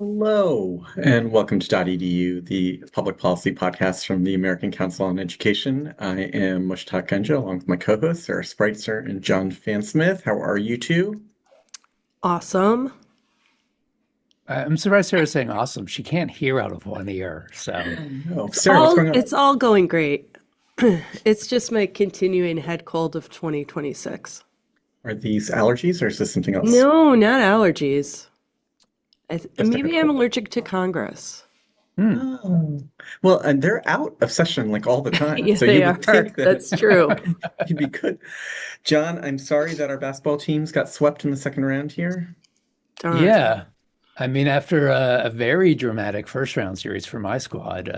Hello, and welcome to .edu, the public policy podcast from the American Council on Education. I am Mushtaq Ganja, along with my co-hosts, Sarah Spreitzer and John Fansmith. How are you two? Awesome. I'm surprised Sarah's saying awesome. She can't hear out of one ear. So, Oh, It's Sarah, what's all going on? it's all going great. It's just my continuing head cold of 2026. Are these allergies or is this something else? No, not allergies. Just a head Maybe I'm cold. allergic to Congress. hmm. Oh, well, and they're out of session like all the time, Yeah, so they you would are. think that That's true. you'd be good. John, I'm sorry that our basketball teams got swept in the second round here. Darn. Yeah. I mean, after a very dramatic first round series for my squad,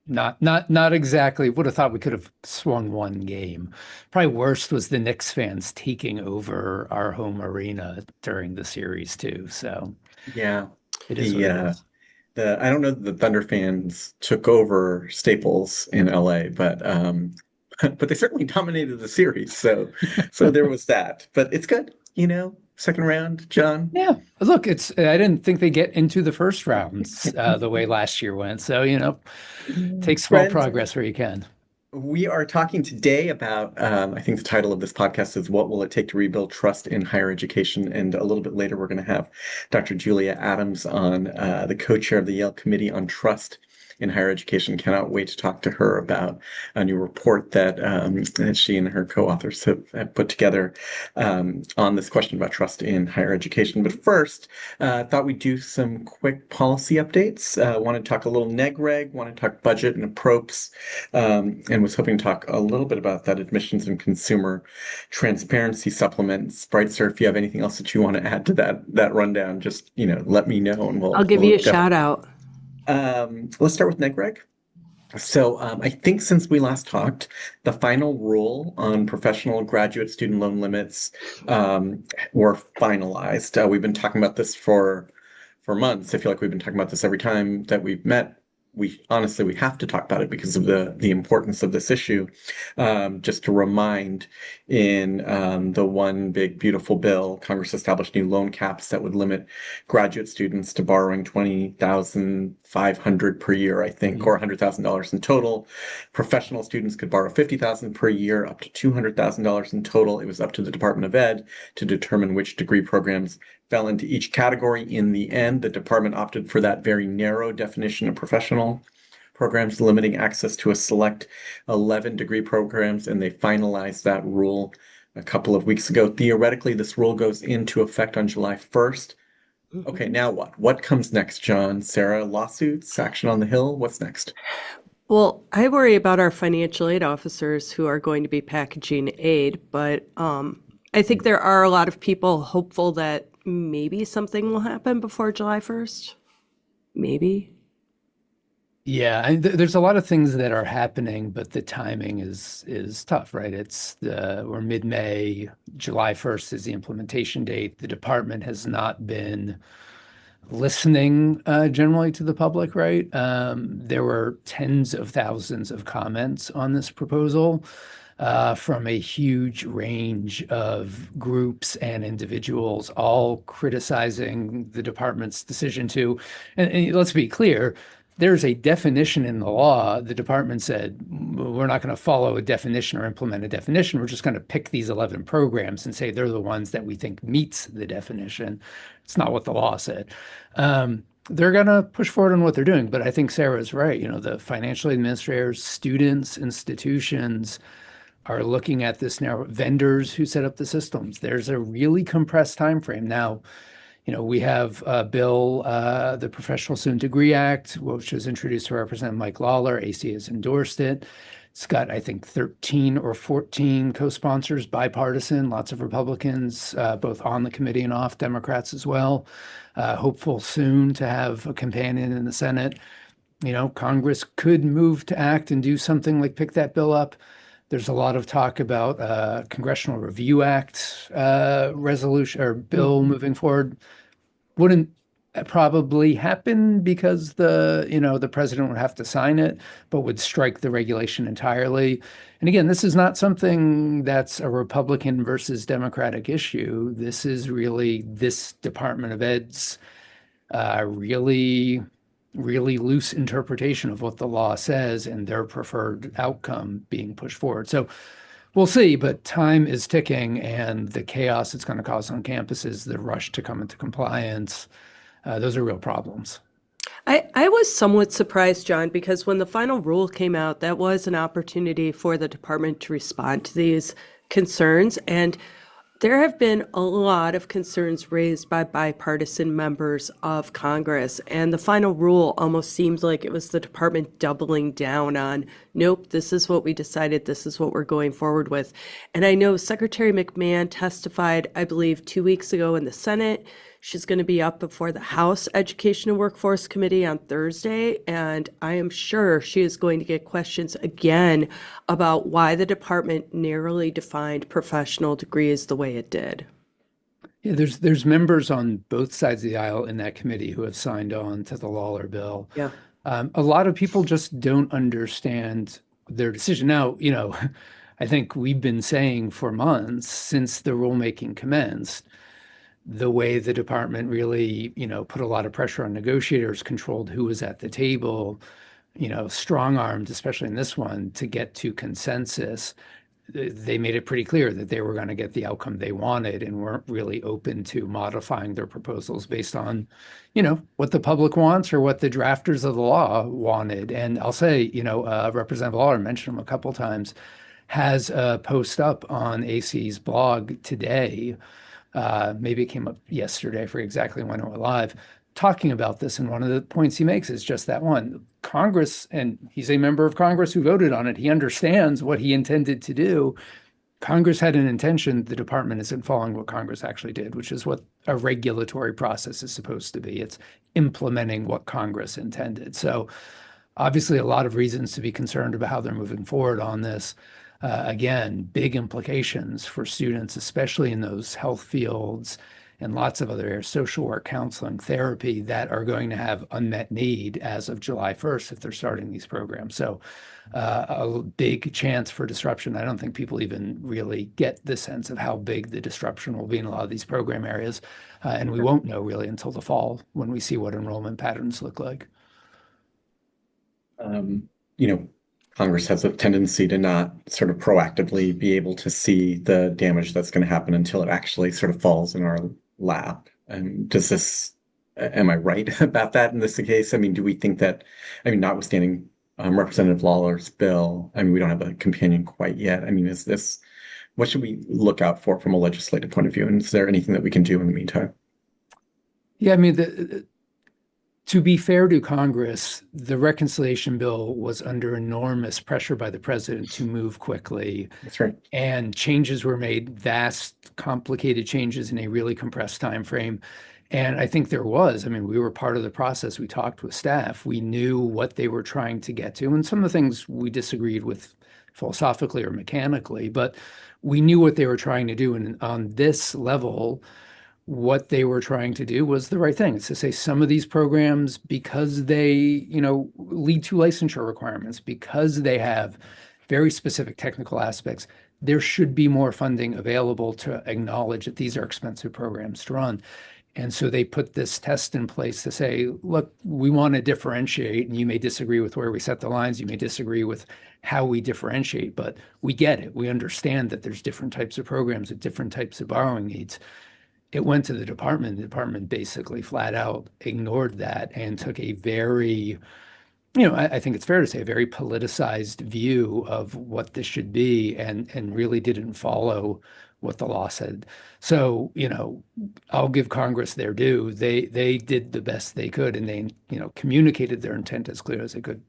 not exactly would have thought we could have swung one game. Probably worst was the Knicks fans taking over our home arena during the series too. So Yeah, it is what the it uh, is. the I don't know that the Thunder fans took over Staples in LA, but but they certainly dominated the series. So there was that. But it's good, second round, John. Yeah, look, I didn't think they get into the first rounds the way last year went. So, take small Friends, progress where you can. we are talking today about, I think the title of this podcast is What Will It Take to Rebuild Trust in Higher Education? And a little bit later, we're going to have Dr. Julia Adams on, the co-chair of the Yale Committee on Trust in Higher Education. Cannot wait to talk to her about a new report that she and her co-authors have put together on this question about trust in higher education. But first, thought we'd do some quick policy updates. Want to talk a little neg reg, want to talk budget and approps, and was hoping to talk a little bit about that admissions and consumer transparency supplement. Spreitzer, if you have anything else that you want to add to that rundown, just let me know, and I'll we'll give we'll you a definitely. shout out. Let's start with NegReg. So I think since we last talked, the final rule on professional graduate student loan limits were finalized. We've been talking about this for months. I feel like we've been talking about this every time that we've met. We honestly we have to talk about it because of the importance of this issue. Just to remind, in the one big beautiful bill, Congress established new loan caps that would limit graduate students to borrowing 20,500 per year, I think, Mhm. or $100,000 in total. Professional students could borrow 50,000 per year, up to $200,000 in total. It was up to the Department of Ed to determine which degree programs fell into each category. In the end, the department opted for that very narrow definition of professional programs, limiting access to a select 11 degree programs, and they finalized that rule a couple of weeks ago. Theoretically, this rule goes into effect on July 1st. Okay, Mhm. now what? What comes next, John? Sarah, lawsuits, action on the Hill? What's next? Well, I worry about our financial aid officers who are going to be packaging aid, but I think there are a lot of people hopeful that maybe something will happen before July 1st. Maybe. Yeah, there's a lot of things that are happening, but the timing is tough, right? We're mid-May, July 1st is the implementation date. The department has not been listening generally to the public, right? There were tens of thousands of comments on this proposal from a huge range of groups and individuals, all criticizing the department's decision to. And let's be clear, there's a definition in the law. The department said, we're not going to follow a definition or implement a definition. We're just going to pick these 11 programs and say they're the ones that we think meets the definition. It's not what the law said. They're going to push forward on what they're doing. But I think Sarah's right. The financial administrators, students, institutions are looking at this now. Vendors who set up the systems. There's a really compressed time frame now. We have a bill, the Professional Student Degree Act, which was introduced by Representative Mike Lawler. AC has endorsed it. It's got, I think, 13 or 14 co-sponsors, bipartisan, lots of Republicans, both on the committee and off, Democrats as well. Hopeful soon to have a companion in the Senate. Congress could move to act and do something like pick that bill up. There's a lot of talk about Congressional Review Act resolution or bill Mhm. moving forward. Wouldn't probably happen because the president would have to sign it, but would strike the regulation entirely. And again, this is not something that's a Republican versus Democratic issue. This is really this Department of Ed's really, really loose interpretation of what the law says and their preferred outcome being pushed forward. So we'll see, but time is ticking, and the chaos it's going to cause on campuses, the rush to come into compliance, those are real problems. I was somewhat surprised, John, because when the final rule came out, that was an opportunity for the department to respond to these concerns. And there have been a lot of concerns raised by bipartisan members of Congress. And the final rule almost seemed like it was the department doubling down on, nope, this is what we decided, this is what we're going forward with. And I know Secretary McMahon testified, I believe, 2 weeks ago in the Senate. She's going to be up before the House Education and Workforce Committee on Thursday, and I am sure she is going to get questions again about why the department narrowly defined professional degrees the way it did. Yeah, there's members on both sides of the aisle in that committee who have signed on to the Lawler bill. Yeah. A lot of people just don't understand their decision. Now, I think we've been saying for months since the rulemaking commenced, the way the department really, put a lot of pressure on negotiators, controlled who was at the table, strong-armed, especially in this one, to get to consensus. They made it pretty clear that they were going to get the outcome they wanted and weren't really open to modifying their proposals based on, what the public wants or what the drafters of the law wanted. And I'll say, Representative Lawler mentioned him a couple times, has a post up on AC's blog today. Maybe it came up yesterday, for exactly when it went live, talking about this. And one of the points he makes is just that one. Congress, and he's a member of Congress who voted on it, he understands what he intended to do. Congress had an intention. The department isn't following what Congress actually did, which is what a regulatory process is supposed to be. It's implementing what Congress intended. So obviously a lot of reasons to be concerned about how they're moving forward on this. Again, big implications for students, especially in those health fields and lots of other areas, social work, counseling, therapy, that are going to have unmet need as of July 1st if they're starting these programs. So a big chance for disruption. I don't think people even really get the sense of how big the disruption will be in a lot of these program areas. And we won't know really until the fall when we see what enrollment patterns look like. Congress has a tendency to not sort of proactively be able to see the damage that's going to happen until it actually sort of falls in our lap. And am I right about that in this case? I mean, do we think that, notwithstanding Representative Lawler's bill, we don't have a companion quite yet. What should we look out for from a legislative point of view? And is there anything that we can do in the meantime? Yeah, to be fair to Congress, the reconciliation bill was under enormous pressure by the president to move quickly. That's right. And changes were made, vast, complicated changes in a really compressed time frame. And I think there was, we were part of the process. We talked with staff. We knew what they were trying to get to. And some of the things we disagreed with philosophically or mechanically, but we knew what they were trying to do. And on this level, what they were trying to do was the right thing. It's to say some of these programs, because they, lead to licensure requirements, because they have very specific technical aspects, there should be more funding available to acknowledge that these are expensive programs to run. And so they put this test in place to say, look, we want to differentiate, and you may disagree with where we set the lines, you may disagree with how we differentiate, but we get it. We understand that there's different types of programs with different types of borrowing needs. It went to the department. The department basically flat out ignored that and took a very, I think it's fair to say, a very politicized view of what this should be, and really didn't follow what the law said. So, I'll give Congress their due. They did the best they could, and they, communicated their intent as clear as they could.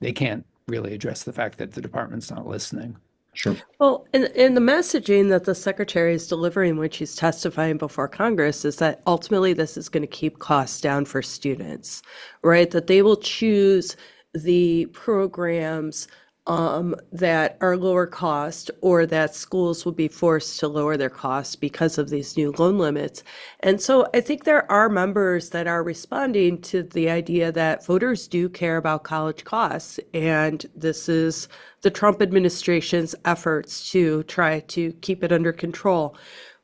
They can't really address the fact that the department's not listening. Sure. Well, in the messaging that the secretary is delivering when she's testifying before Congress is that ultimately this is going to keep costs down for students, right? That they will choose the programs that are lower cost, or that schools will be forced to lower their costs because of these new loan limits. And so I think there are members that are responding to the idea that voters do care about college costs, and this is the Trump administration's efforts to try to keep it under control.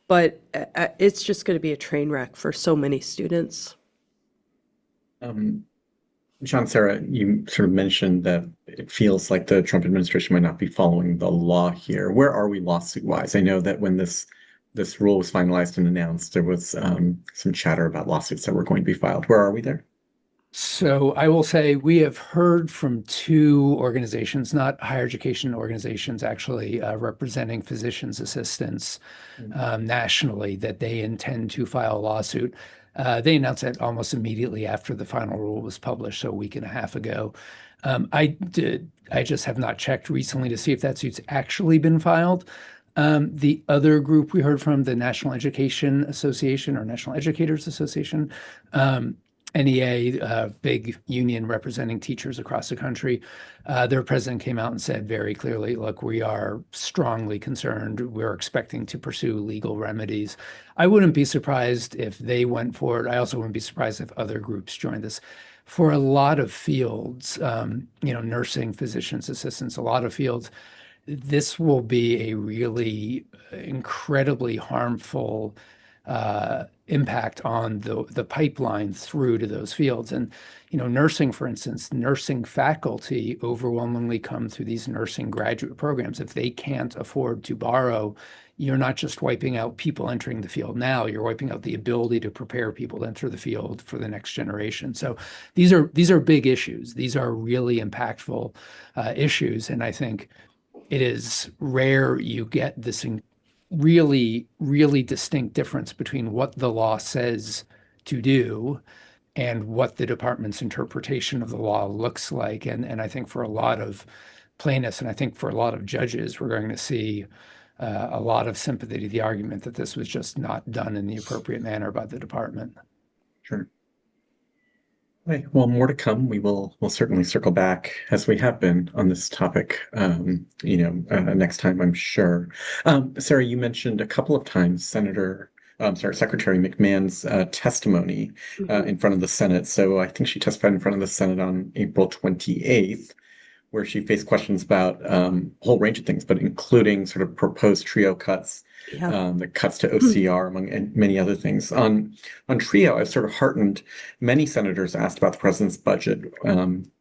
But it's just going to be a train wreck for so many students. Um, John, Sarah, you sort of mentioned that it feels like the Trump administration might not be following the law here. Where are we lawsuit-wise? I know that when this rule was finalized and announced, there was some chatter about lawsuits that were going to be filed. Where are we there? So I will say we have heard from two organizations, not higher education organizations, actually representing physicians' assistants Mm. nationally, that they intend to file a lawsuit. They announced that almost immediately after the final rule was published, so a week and a half ago. I just have not checked recently to see if that suit's actually been filed. The other group we heard from, the National Education Association or National Educators Association, NEA, big union representing teachers across the country, their president came out and said very clearly, look, we are strongly concerned. We're expecting to pursue legal remedies. I wouldn't be surprised if they went forward. I also wouldn't be surprised if other groups joined this. For a lot of fields, nursing, physicians, assistants, a lot of fields, this will be a really incredibly harmful impact on the pipeline through to those fields. And, nursing, for instance, nursing faculty overwhelmingly come through these nursing graduate programs. If they can't afford to borrow, you're not just wiping out people entering the field now, you're wiping out the ability to prepare people to enter the field for the next generation. So these are big issues. These are really impactful issues. And I think it is rare you get this really, really distinct difference between what the law says to do and what the department's interpretation of the law looks like. And I think for a lot of plaintiffs, and I think for a lot of judges, we're going to see a lot of sympathy to the argument that this was just not done in the appropriate manner by the department. Sure. Okay, well, more to come. We'll certainly circle back as we have been on this topic, next time, I'm sure. Sarah, you mentioned a couple of times Secretary McMahon's testimony Mhm. in front of the Senate. So I think she testified in front of the Senate on April 28th, where she faced questions about a whole range of things, but including sort of proposed trio cuts, Yeah. the cuts to OCR, among and many other things. On trio, I was sort of heartened. Many senators asked about the president's budget,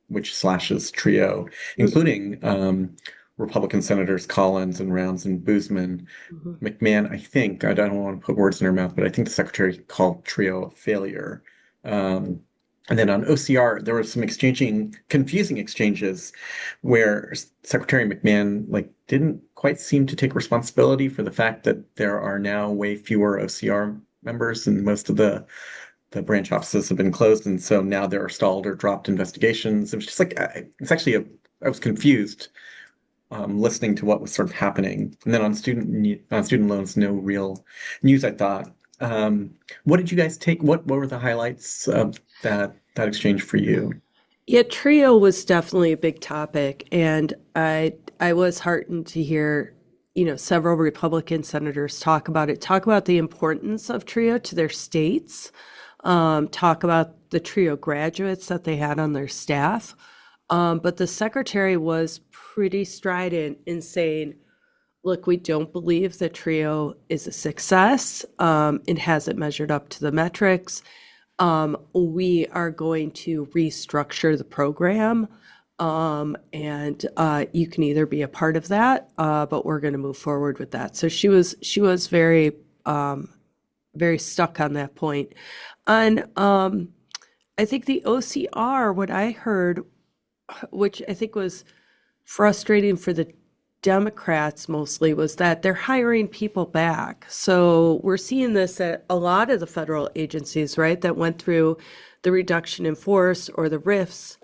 which slashes trio, Mhm. including Republican senators Collins and Rounds and Boozman. Mhm. McMahon, I think, I don't want to put words in her mouth, but I think the secretary called trio a failure. Um, and then on OCR, there was some confusing exchanges where Secretary McMahon didn't quite seem to take responsibility for the fact that there are now way fewer OCR members, and most of the branch offices have been closed, and so now there are stalled or dropped investigations. It was just I was confused listening to what was sort of happening. And then on student loans, no real news, I thought. What did you guys take? What were the highlights of that exchange for you? Yeah, trio was definitely a big topic, and I was heartened to hear, several Republican senators talk about the importance of trio to their states, talk about the trio graduates that they had on their staff. But the secretary was pretty strident in saying, look, we don't believe that trio is a success. It hasn't measured up to the metrics. We are going to restructure the program. And you can either be a part of that, but we're going to move forward with that. So she was very stuck on that point. And I think the OCR, what I heard, which I think was frustrating for the Democrats mostly, was that they're hiring people back. So we're seeing this at a lot of the federal agencies, right, that went through the reduction in force or the RIFs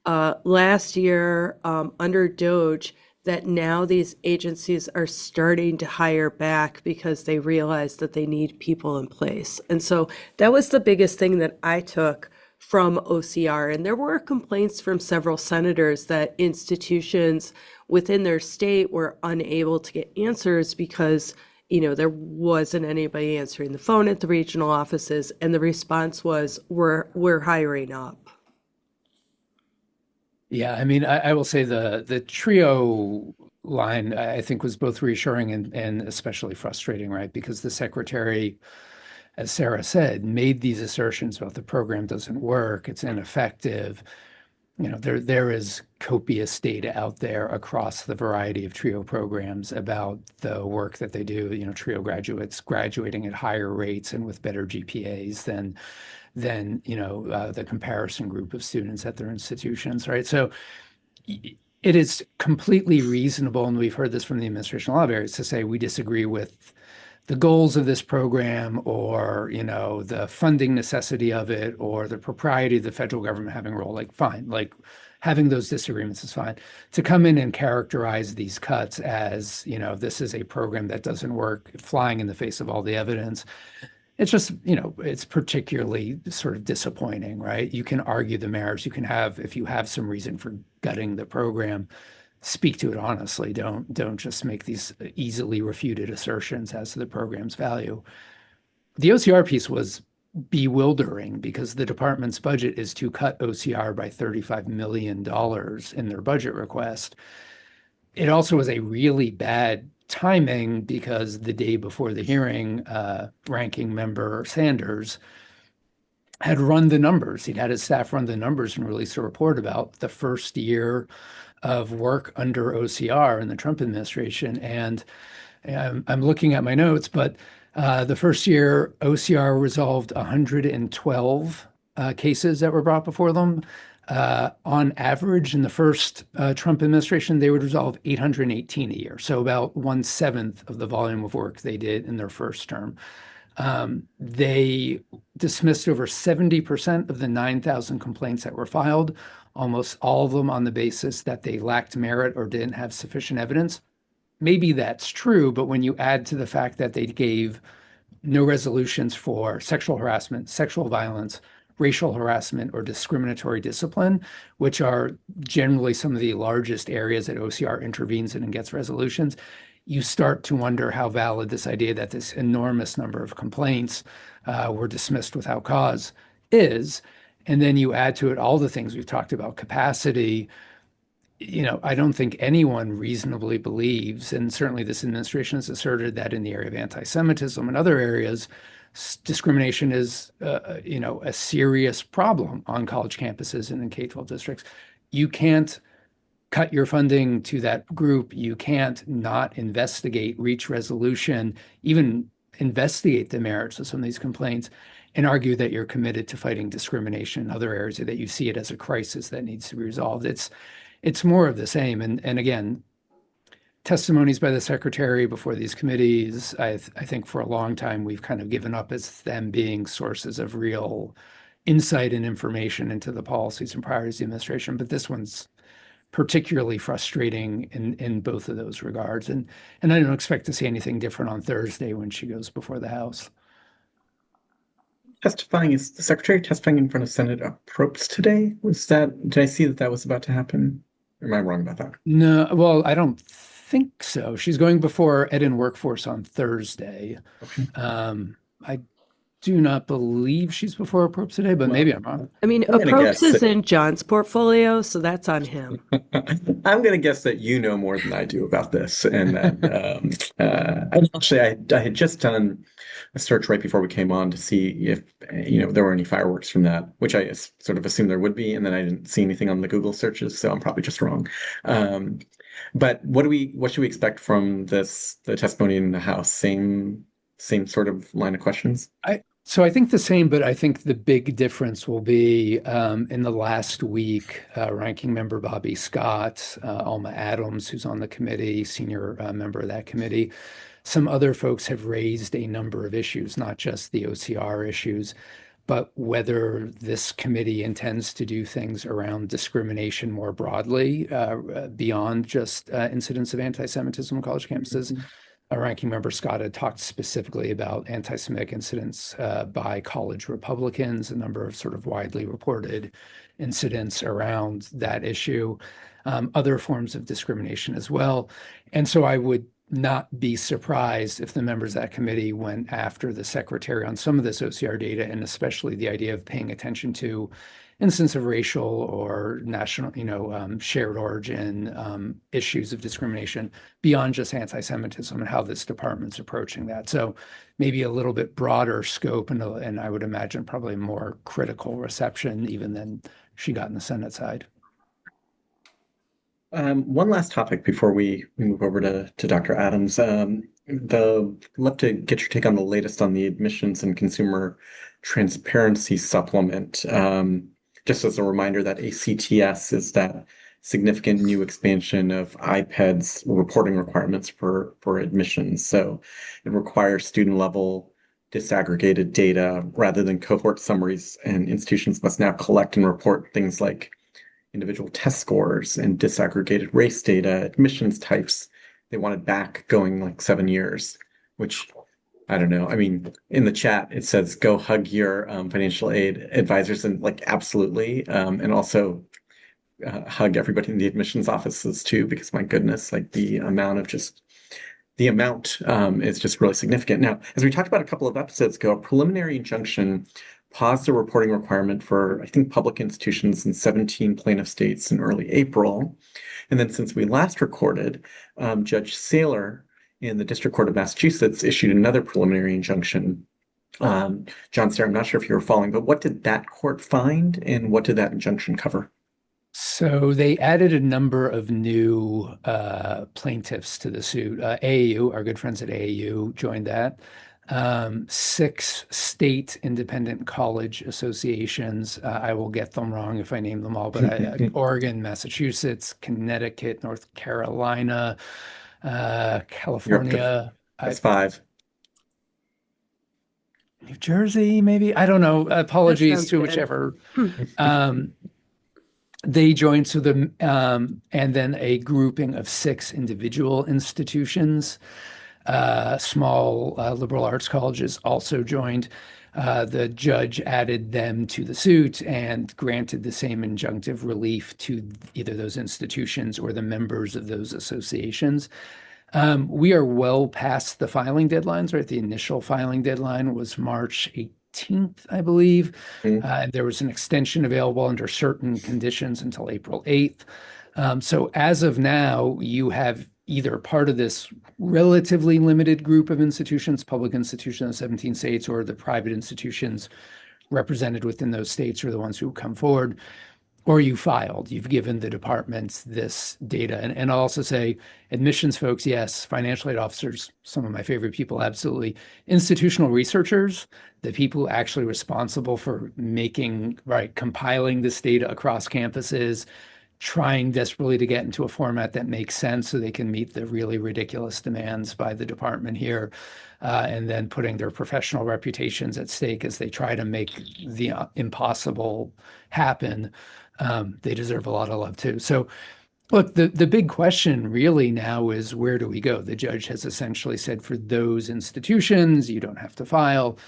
last year under Doge, that now these agencies are starting to hire back because they realize that they need people in place. And so that was the biggest thing that I took from OCR. And there were complaints from several senators that institutions within their state were unable to get answers because there wasn't anybody answering the phone at the regional offices, and the response was, we're hiring up. Yeah, I mean, I will say the trio line I think was both reassuring and especially frustrating, right? Because the secretary as Sarah said, made these assertions about the program doesn't work, it's ineffective. There is copious data out there across the variety of TRIO programs about the work that they do. TRIO graduates graduating at higher rates and with better GPAs than the comparison group of students at their institutions, right? So it is completely reasonable, and we've heard this from the administration law areas, to say we disagree with the goals of this program, or the funding necessity of it, or the propriety of the federal government having a role. Like, fine, like having those disagreements is fine. To come in and characterize these cuts as this is a program that doesn't work, flying in the face of all the evidence, it's just it's particularly sort of disappointing, right? You can argue the merits. You can have, if you have some reason for gutting the program, speak to it honestly. Don't just make these easily refuted assertions as to the program's value. The OCR piece was bewildering because the department's budget is to cut OCR by $35 million in their budget request. It also was a really bad timing because the day before the hearing, ranking member Sanders had run the numbers. He'd had his staff run the numbers and release a report about the first year of work under OCR in the Trump administration. And I'm looking at my notes, but the first year, OCR resolved 112 cases that were brought before them. On average, in the first Trump administration, they would resolve 818 a year. So about 1/7 of the volume of work they did in their first term. They dismissed over 70% of the 9,000 complaints that were filed, almost all of them on the basis that they lacked merit or didn't have sufficient evidence. Maybe that's true, but when you add to the fact that they gave no resolutions for sexual harassment, sexual violence, racial harassment, or discriminatory discipline, which are generally some of the largest areas that OCR intervenes in and gets resolutions, you start to wonder how valid this idea that this enormous number of complaints were dismissed without cause is. And then you add to it all the things we've talked about, capacity. I don't think anyone reasonably believes, and certainly this administration has asserted that in the area of anti-Semitism and other areas, discrimination is, a serious problem on college campuses and in K-12 districts. You can't cut your funding to that group. You can't not investigate, reach resolution, even investigate the merits of some of these complaints and argue that you're committed to fighting discrimination in other areas, or that you see it as a crisis that needs to be resolved. It's more of the same. And again, testimonies by the secretary before these committees, I think for a long time we've kind of given up as them being sources of real insight and information into the policies and priorities of the administration. But this one's particularly frustrating in both of those regards. And I don't expect to see anything different on Thursday when she goes before the House. Testifying, is the secretary testifying in front of Senator Probst today? Did I see that was about to happen? Or am I wrong about that? No, well, I don't think so. She's going before Ed and Workforce on Thursday. Okay. I do not believe she's before Probst today, but maybe I'm wrong. I mean, Probst is in John's portfolio, so that's on him. I'm going to guess that you know more than I do about this, and that actually, I had just done a search right before we came on to see if there were any fireworks from that, which I sort of assumed there would be, and then I didn't see anything on the Google searches, so I'm probably just wrong. But what should we expect from the testimony in the House? Same sort of line of questions? So I think the same, but I think the big difference will be in the last week, Ranking Member Bobby Scott, Alma Adams, who's on the committee, senior member of that committee, some other folks have raised a number of issues, not just the OCR issues, but whether this committee intends to do things around discrimination more broadly, beyond just incidents of anti-Semitism on college campuses. Mm-hmm. Ranking Member Scott had talked specifically about anti-Semitic incidents by college Republicans, a number of sort of widely reported incidents around that issue, other forms of discrimination as well. And so I would not be surprised if the members of that committee went after the secretary on some of this OCR data, and especially the idea of paying attention to instance of racial or national, shared origin issues of discrimination beyond just anti-Semitism and how this department's approaching that. So maybe a little bit broader scope and I would imagine probably more critical reception even than she got in the Senate side. One last topic before we move over to Dr. Adams. Love to get your take on the latest on the admissions and consumer transparency supplement. Just as a reminder that ACTS is that significant new expansion of IPED's reporting requirements for admissions. So it requires student level disaggregated data rather than cohort summaries, and institutions must now collect and report things like individual test scores and disaggregated race data, admissions types. They wanted back going like 7 years, which I don't know. I mean, in the chat, it says go hug your financial aid advisors, and like absolutely. And also hug everybody in the admissions offices too, because my goodness, like the amount is just really significant. Now, as we talked about a couple of episodes ago, a preliminary injunction paused the reporting requirement for, I think, public institutions in 17 plaintiff states in early April. And then since we last recorded, Judge Saylor in the District Court of Massachusetts issued another preliminary injunction. John, Sarah, I'm not sure if you were following, but what did that court find and what did that injunction cover? So they added a number of new plaintiffs to the suit. AAU, our good friends at AAU, joined that. 6 state independent college associations. I will get them wrong if I name them all, but Oregon, Massachusetts, Connecticut, North Carolina, California. That's 5. New Jersey, maybe? I don't know. Apologies to good. whichever. They joined and then a grouping of 6 individual institutions. Small liberal arts colleges also joined. The judge added them to the suit and granted the same injunctive relief to either those institutions or the members of those associations. We are well past the filing deadlines, right? The initial filing deadline was March 18th, I believe. There was an extension available under certain conditions until April 8th. So as of now, you have either part of this relatively limited group of institutions, public institutions in 17 states, or the private institutions represented within those states are the ones who come forward, or you filed. You've given the departments this data. And I'll also say admissions folks, yes, financial aid officers, some of my favorite people, absolutely. Institutional researchers, the people actually responsible for compiling this data across campuses, trying desperately to get into a format that makes sense so they can meet the really ridiculous demands by the department here, and then putting their professional reputations at stake as they try to make the impossible happen. They deserve a lot of love too. So look, the big question really now is, where do we go? The judge has essentially said for those institutions, you don't have to file.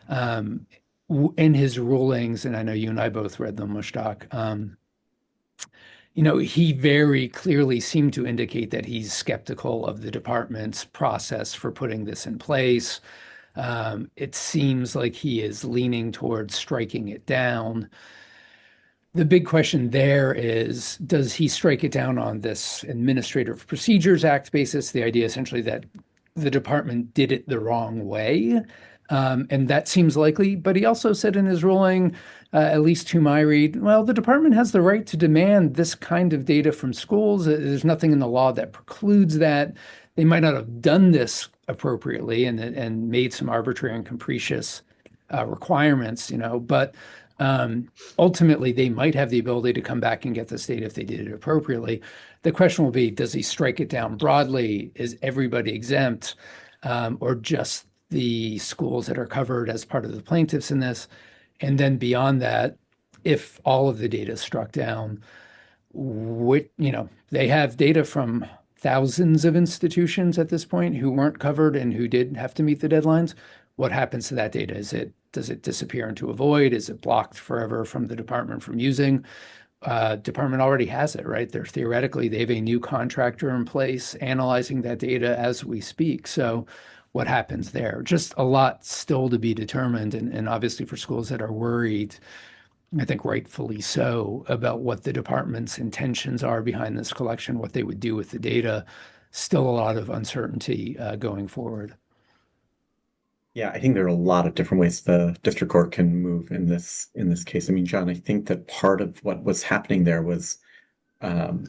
In his rulings, and I know you and I both read them, Mushtaq, he very clearly seemed to indicate that he's skeptical of the department's process for putting this in place. It seems like he is leaning towards striking it down. The big question there is, does he strike it down on this Administrative Procedures Act basis, the idea essentially that the department did it the wrong way? And that seems likely, but he also said in his ruling, at least to my read, well, the department has the right to demand this kind of data from schools. There's nothing in the law that precludes that. They might not have done this appropriately and made some arbitrary and capricious requirements, but ultimately they might have the ability to come back and get this data if they did it appropriately. The question will be, does he strike it down broadly? Is everybody exempt, or just the schools that are covered as part of the plaintiffs in this? And then beyond that, if all of the data is struck down, they have data from thousands of institutions at this point who weren't covered and who did have to meet the deadlines. What happens to that data? Does it disappear into a void? Is it blocked forever from the department from using? Department already has it, right? They have a new contractor in place analyzing that data as we speak. So what happens there? Just a lot still to be determined. And obviously for schools that are worried, I think rightfully so, about what the department's intentions are behind this collection, what they would do with the data. Still a lot of uncertainty going forward. Yeah, I think there are a lot of different ways the district court can move in this case. I mean, John, I think that part of what was happening there was, um,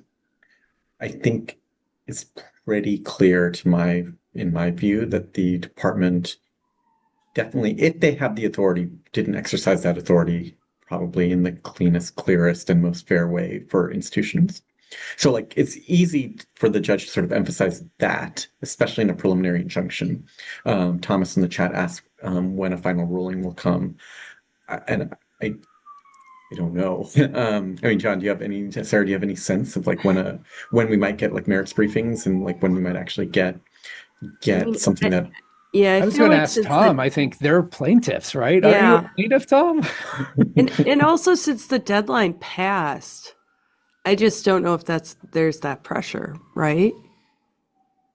I think it's pretty clear in my view, that the department definitely, if they have the authority, didn't exercise that authority probably in the cleanest, clearest, and most fair way for institutions. So, like, it's easy for the judge to sort of emphasize that, especially in a preliminary injunction. Thomas in the chat asked when a final ruling will come, and I don't know. I mean, John, do you have any, Sarah, do you have any sense of like when we might get like merits briefings and like when we might actually I get mean, something that yeah, I I was feel going to like ask since the Tom. I think they're plaintiffs, right? Aren't you a yeah, plaintiff, Tom? and also since the deadline passed, I just don't know if there's that pressure, right?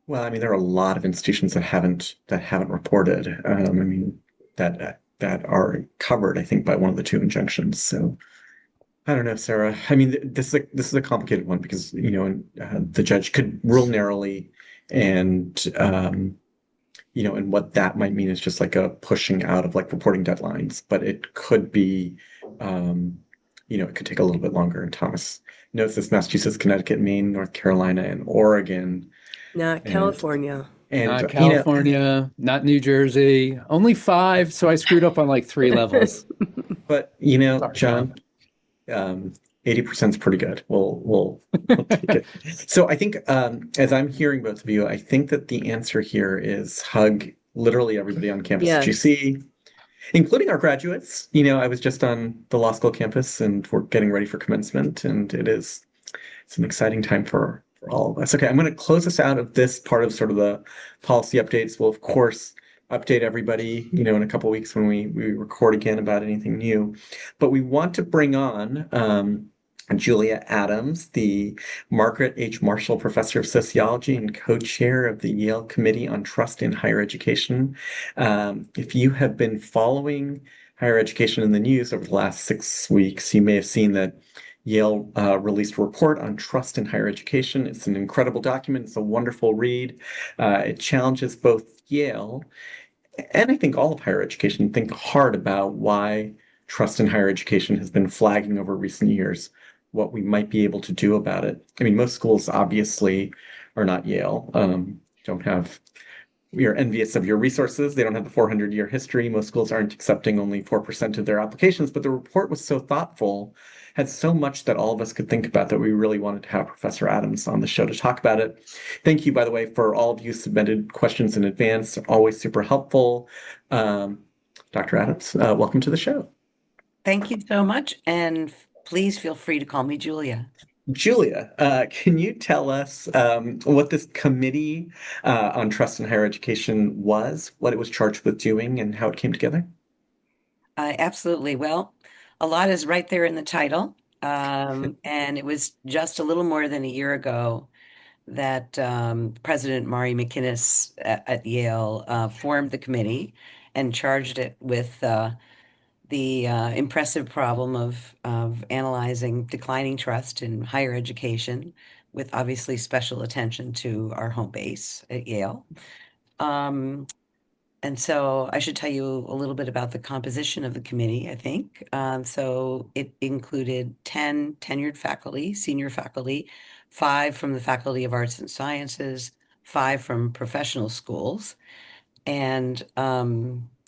well, I mean, there are a lot of institutions that haven't reported. I mean, that are covered, I think, by one of the two injunctions. So I don't know, Sarah. I mean, this is a complicated one because the judge could rule narrowly, and and what that might mean is just like a pushing out of like reporting deadlines. But it could be, um, it could take a little bit longer. And Thomas notes this: Massachusetts, Connecticut, Maine, North Carolina, and Oregon. Not And California. Not California, not New Jersey. Only five. So I screwed up on like three levels. but Sorry, Tom. John, um, 80% is pretty good. We'll take it. So I think, as I'm hearing both of you, I think that the answer here is hug literally everybody on campus at Yes. GC, including our graduates. I was just on the law school campus and we're getting ready for commencement, and it's an exciting time for all of us. Okay, I'm going to close us out of this part of sort of the policy updates. We'll, of course, update everybody, in a couple of weeks when we record again about anything new. But we want to bring on Julia Adams, the Margaret H. Marshall Professor of Sociology and co-chair of the Yale Committee on Trust in Higher Education. If you have been following higher education in the news over the last 6 weeks, you may have seen that Yale released a report on trust in higher education. It's an incredible document. It's a wonderful read. It challenges both Yale and I think all of higher education to think hard about why trust in higher education has been flagging over recent years, what we might be able to do about it. I mean, most schools obviously are not Yale, don't have we are envious of your resources. They don't have the 400-year history. Most schools aren't accepting only 4% of their applications, but the report was so thoughtful, had so much that all of us could think about that we really wanted to have Professor Adams on the show to talk about it. Thank you, by the way, for all of you submitted questions in advance. They're always super helpful. Um, Dr. Adams, welcome to the show. Thank you so much. And please feel free to call me Julia. Julia, can you tell us what this committee on trust in higher education was, what it was charged with doing, and how it came together? Absolutely. Well, a lot is right there in the title. And it was just a little more than a year ago that President Mari McInnes at Yale formed the committee and charged it with the impressive problem of analyzing declining trust in higher education, with obviously special attention to our home base at Yale. And so I should tell you a little bit about the composition of the committee, I think. So it included 10 tenured faculty, senior faculty, 5 from the Faculty of Arts and Sciences, 5 from professional schools, and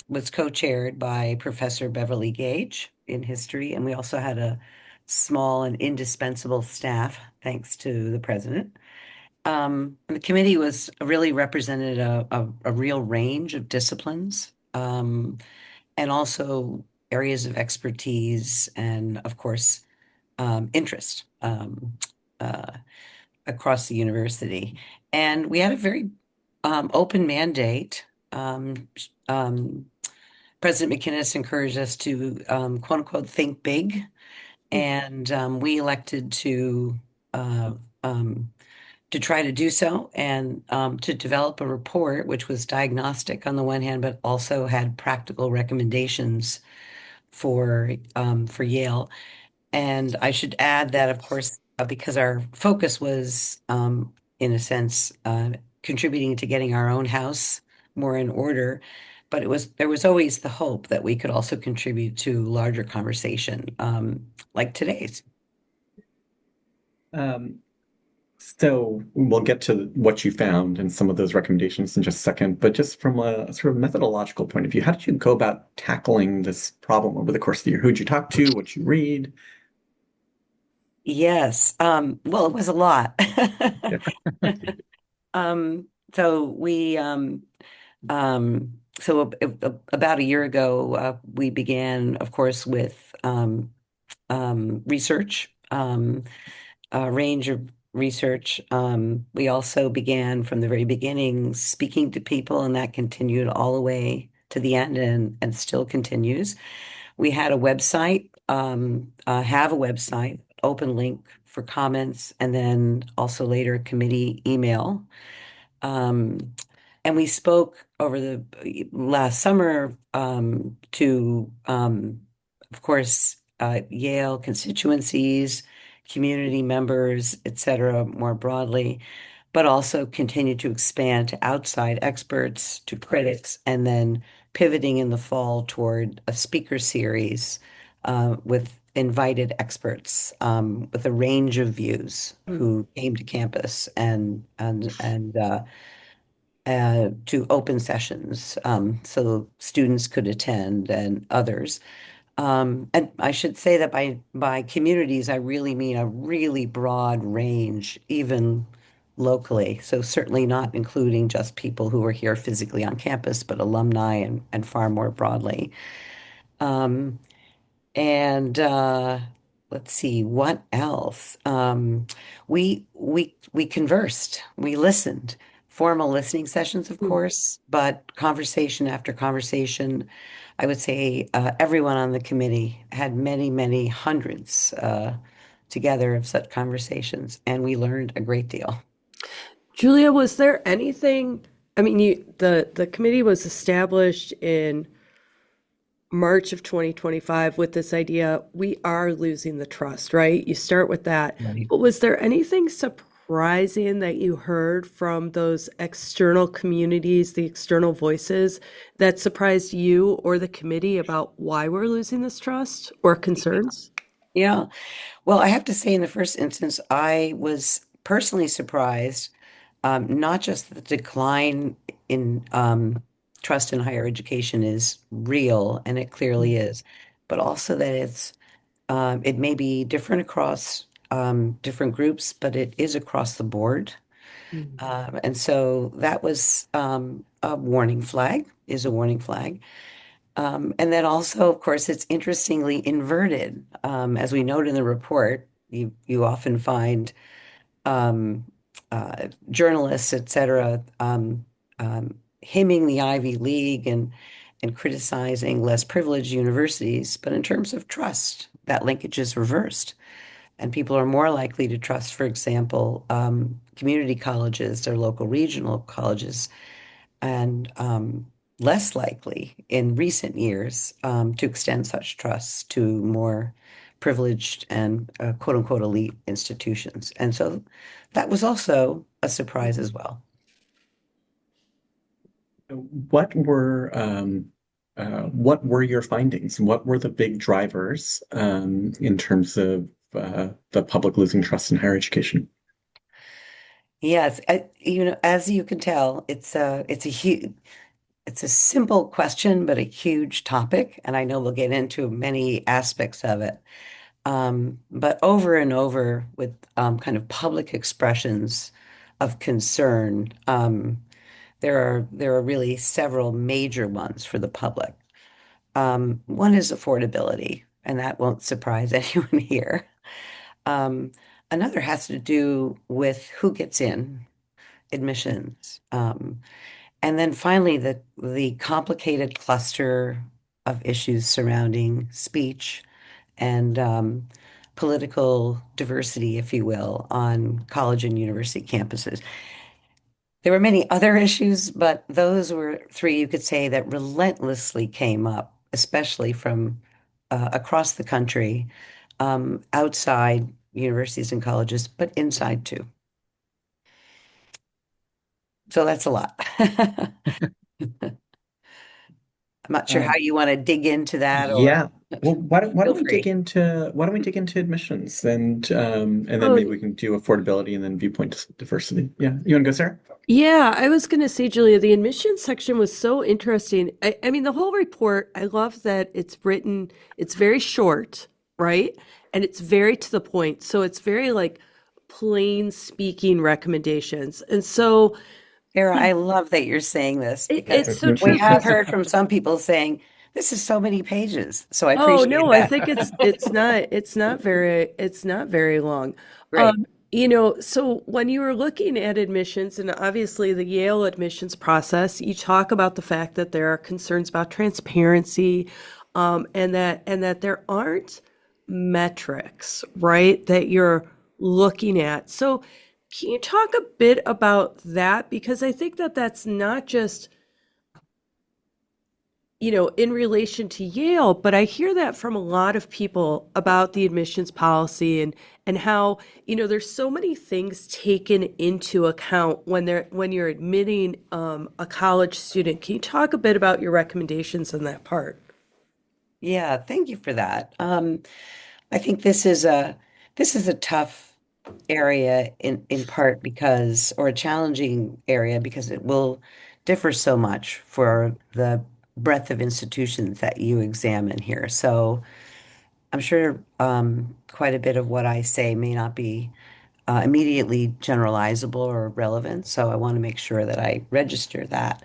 was co-chaired by Professor Beverly Gage in history. And we also had a small and indispensable staff, thanks to the president. The committee was really represented a real range of disciplines, and also areas of expertise and, of course, interest uh, across the university. And we had a very open mandate. President McInnes encouraged us to, quote unquote, think big. And we elected uh, um, to try to do so, and to develop a report which was diagnostic on the one hand, but also had practical recommendations for Yale. And I should add that, of course, because our focus was, in a sense, contributing to getting our own house more in order, but there was always the hope that we could also contribute to larger conversation, like today's. Um, so we'll get to what you found and some of those recommendations in just a second, but just from a sort of methodological point of view, how did you go about tackling this problem over the course of the year? Who'd you talk to? What'd you read? Yes. Well, it was a lot. Yeah. So about a year ago, we began, of course, with research, a range of research. We also began from the very beginning speaking to people, and that continued all the way to the end and still continues. We had a website, have a website, open link for comments, and then also later committee email. Um, and we spoke over the last summer to, of course, Yale constituencies, community members, et cetera, more broadly, but also continued to expand to outside experts, to critics, and then pivoting in the fall toward a speaker series with invited experts with a range of views who came to campus and to open sessions so students could attend and others. And I should say that by communities, I really mean a really broad range, even locally. So certainly not including just people who are here physically on campus, but alumni and far more broadly. Um, and let's see, what else? We conversed, we listened. Formal listening sessions, of course, but conversation after conversation. I would say everyone on the committee had many, many hundreds together of such conversations, and we learned a great deal. Julia, was there anything, I mean, the committee was established in March of 2025 with this idea, we are losing the trust, right? You start with that. Right. But was there anything surprising that you heard from those external communities, the external voices that surprised you or the committee about why we're losing this trust or concerns? Yeah. Well, I have to say, in the first instance, I was personally surprised, not just that the decline in trust in higher education is real, and it clearly is, but also that it may be different across different groups, but it is across the board. Mm. And so that was a warning flag, is a warning flag. And then also, of course, it's interestingly inverted. As we note in the report, you often find journalists, et cetera, hymning the Ivy League and criticizing less privileged universities. But in terms of trust, that linkage is reversed. And people are more likely to trust, for example, community colleges or local regional colleges, and less likely in recent years to extend such trust to more privileged and quote unquote elite institutions. And so that was also a surprise as well. What were your findings? What were the big drivers in terms of the public losing trust in higher education? Yes, as you can tell, it's a simple question, but a huge topic, and I know we'll get into many aspects of it. But over and over with kind of public expressions of concern, there are really several major ones for the public. One is affordability, and that won't surprise anyone here. Um, Another has to do with who gets in, admissions. And then finally, the complicated cluster of issues surrounding speech and political diversity, if you will, on college and university campuses. There were many other issues, but those were three you could say that relentlessly came up, especially from across the country, outside universities and colleges, but inside too. So that's a lot. I'm not sure Uh, how you want to dig into that, or yeah. Well, why feel don't we dig free. into admissions and then Oh, maybe we can do affordability and then viewpoint diversity. Yeah. You want to go, Sarah? yeah, I was going to say, Julia, the admissions section was so interesting. I mean, the whole report, I love that it's written, it's very short, right? And it's very to the point. So it's very like plain speaking recommendations. And so Sarah, I love that you're saying this because it's so we true have because, heard from some people saying this is so many pages. So I oh appreciate no, I think that. it's not very long. Great. So when you were looking at admissions and obviously the Yale admissions process, you talk about the fact that there are concerns about transparency, and that there aren't metrics, right, that you're looking at. So can you talk a bit about that? Because I think that that's not just in relation to Yale, but I hear that from a lot of people about the admissions policy and how, there's so many things taken into account when you're admitting a college student. Can you talk a bit about your recommendations on that part? Yeah, thank you for that. I think this is a tough area in part because, or a challenging area because it will differ so much for the breadth of institutions that you examine here. So I'm sure quite a bit of what I say may not be immediately generalizable or relevant. So I want to make sure that I register that.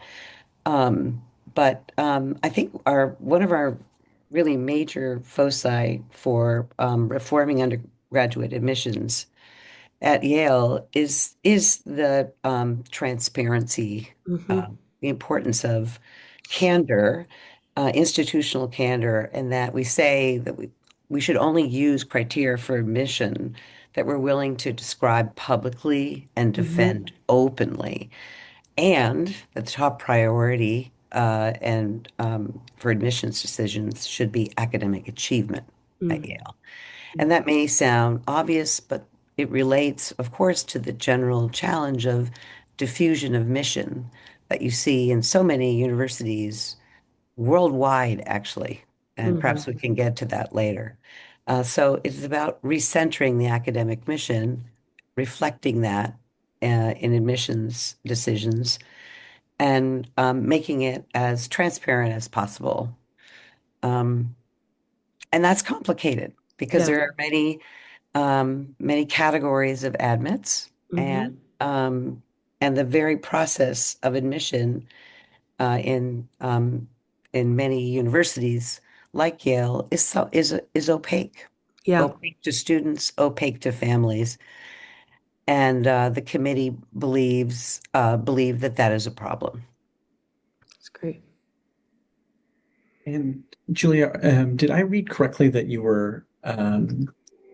Um, but I think our one of our really major foci for reforming undergraduate admissions at Yale is the transparency, Hmm. the importance of candor, institutional candor, and that we say that we should only use criteria for admission that we're willing to describe publicly and Hmm. defend openly. And the top priority and for admissions decisions should be academic achievement at Mm. Yale. And that may sound obvious, but it relates, of course, to the general challenge of diffusion of mission that you see in so many universities worldwide, actually. And Hmm. perhaps we can get to that later. So it's about recentering the academic mission, reflecting that in admissions decisions, and making it as transparent as possible. Um, and that's complicated because Yeah. there are many categories of admits, Hmm. and the very process of admission in many universities like Yale is opaque, Yeah. opaque to students, opaque to families, and the committee believe that that is a problem. That's great. And Julia, did I read correctly that you were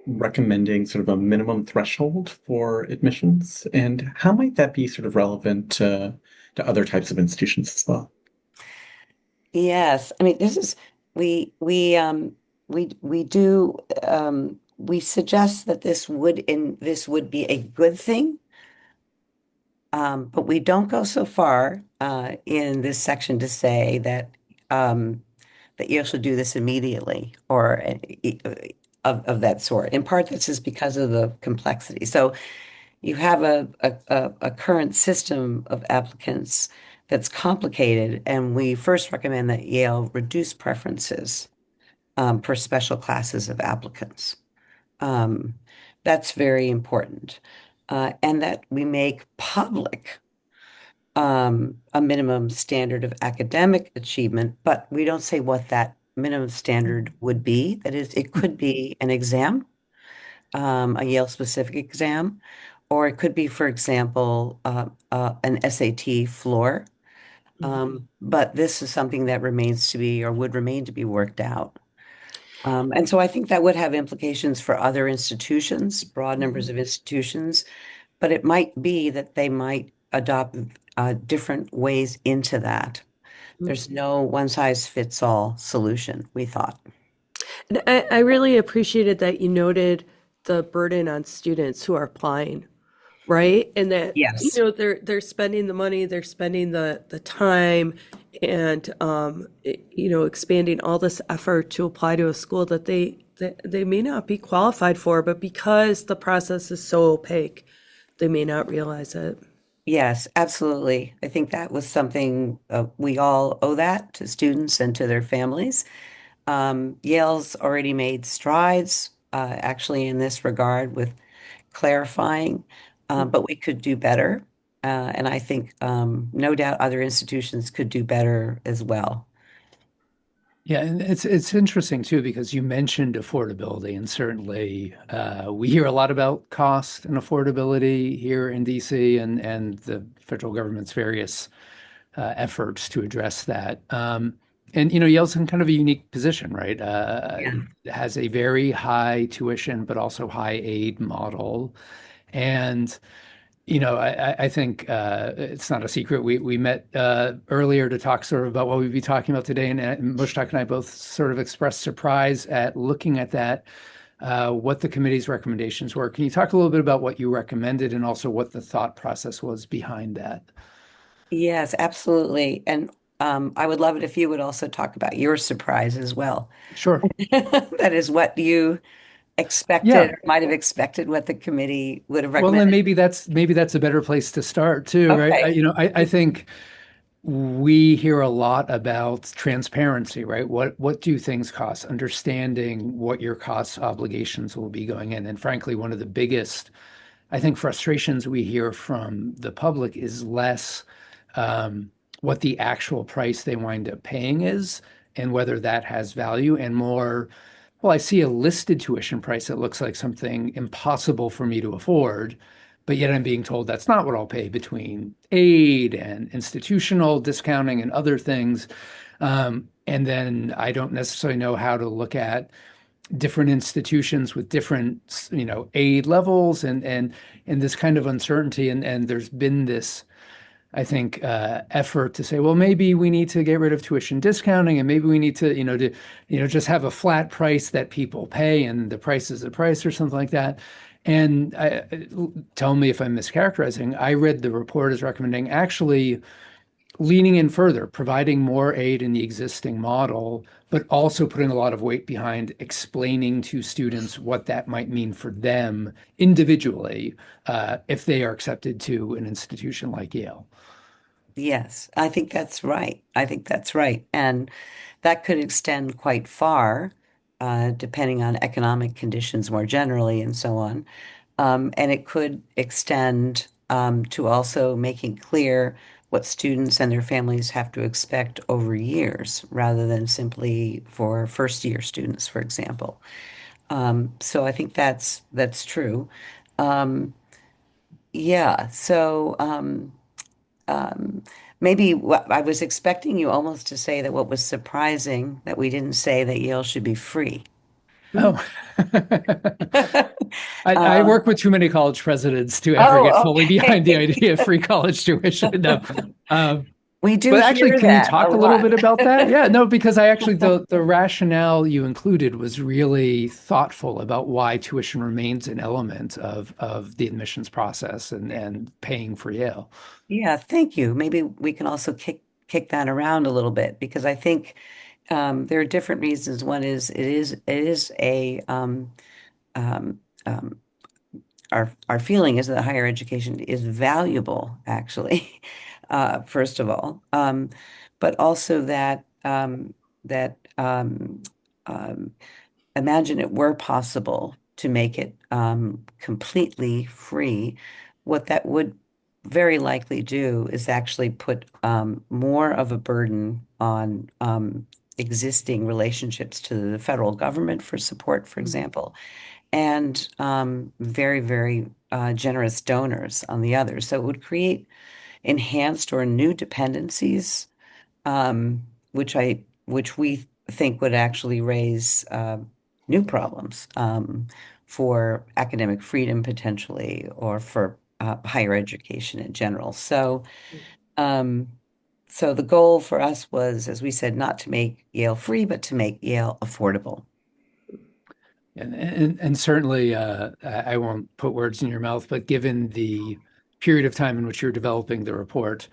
recommending sort of a minimum threshold for admissions? And how might that be sort of relevant to other types of institutions as well? Yes, I mean this is we do we suggest that this would be a good thing, but we don't go so far in this section to say that you should do this immediately or of that sort. In part, this is because of the complexity. So you have a current system of applicants that's complicated, and we first recommend that Yale reduce preferences for special classes of applicants. Um, that's very important. And that we make public a minimum standard of academic achievement, but we don't say what that minimum standard would be. That is, it could be an exam, a Yale specific exam, or it could be, for example, an SAT floor. Hmm. But this is something that remains to be or would remain to be worked out. And so I think that would have implications for other institutions, broad numbers Hmm. of institutions, but it might be that they might adopt different ways into that. There's no one size fits all solution, we thought. And I really appreciated that you noted the burden on students who are applying, right? And that, Yes. they're spending the money, they're spending the time and expanding all this effort to apply to a school that they may not be qualified for, but because the process is so opaque, they may not realize it. Yes, absolutely. I think that was something we all owe that to students and to their families. Yale's already made strides, actually, in this regard with clarifying, but we could do better. And I think no doubt other institutions could do better as well. Yeah, and it's interesting too because you mentioned affordability, and certainly we hear a lot about cost and affordability here in DC and the federal government's various efforts to address that. And Yale's in kind of a unique position, right? Yeah. It has a very high tuition, but also high aid model, and I think it's not a secret. We met earlier to talk sort of about what we'd be talking about today, and Mushtaq and I both sort of expressed surprise at looking at that, what the committee's recommendations were. Can you talk a little bit about what you recommended and also what the thought process was behind that? Yes, absolutely. And I would love it if you would also talk about your surprise as well. Sure. That is what you expected Yeah. or might have expected what the committee would have Well, then recommended. maybe that's a better place to start too, right? Okay. I think we hear a lot about transparency, right? What do things cost? Understanding what your cost obligations will be going in. And frankly, one of the biggest, I think, frustrations we hear from the public is less what the actual price they wind up paying is and whether that has value, and more, well, I see a listed tuition price that looks like something impossible for me to afford, but yet I'm being told that's not what I'll pay between aid and institutional discounting and other things. And then I don't necessarily know how to look at different institutions with different, aid levels and this kind of uncertainty. And there's been this, I think, effort to say, well, maybe we need to get rid of tuition discounting, and maybe we need to just have a flat price that people pay, and the price is the price, or something like that. And tell me if I'm mischaracterizing. I read the report as recommending actually leaning in further, providing more aid in the existing model, but also putting a lot of weight behind explaining to students what that might mean for them individually, if they are accepted to an institution like Yale. Yes, I think that's right. I think that's right. And that could extend quite far, depending on economic conditions more generally and so on. And it could extend to also making clear what students and their families have to expect over years rather than simply for first year students, for example. So I think that's true. Um, yeah, so maybe what I was expecting you almost to say that what was surprising that we didn't say that Yale should be free. Oh, I Um, work with too many college presidents to ever get oh, fully behind the okay. idea of free college tuition. No. Um, We do but actually, hear can you that a talk a little lot. bit about that? Yeah, no, because I actually, the rationale you included was really thoughtful about why tuition remains an element of the admissions process and paying for Yale. Yeah, thank you. Maybe we can also kick that around a little bit because I think there are different reasons. One is it is a um, um, our feeling is that higher education is valuable, actually, first of all, but also that um, imagine it were possible to make it completely free. What that would very likely do is actually put more of a burden on existing relationships to the federal government for support, for example, and very, very generous donors on the other. So it would create enhanced or new dependencies, which we think would actually raise new problems for academic freedom potentially, or for higher education in general. Um, so the goal for us was, as we said, not to make Yale free, but to make Yale affordable. And certainly, I won't put words in your mouth, but given the period of time in which you're developing the report,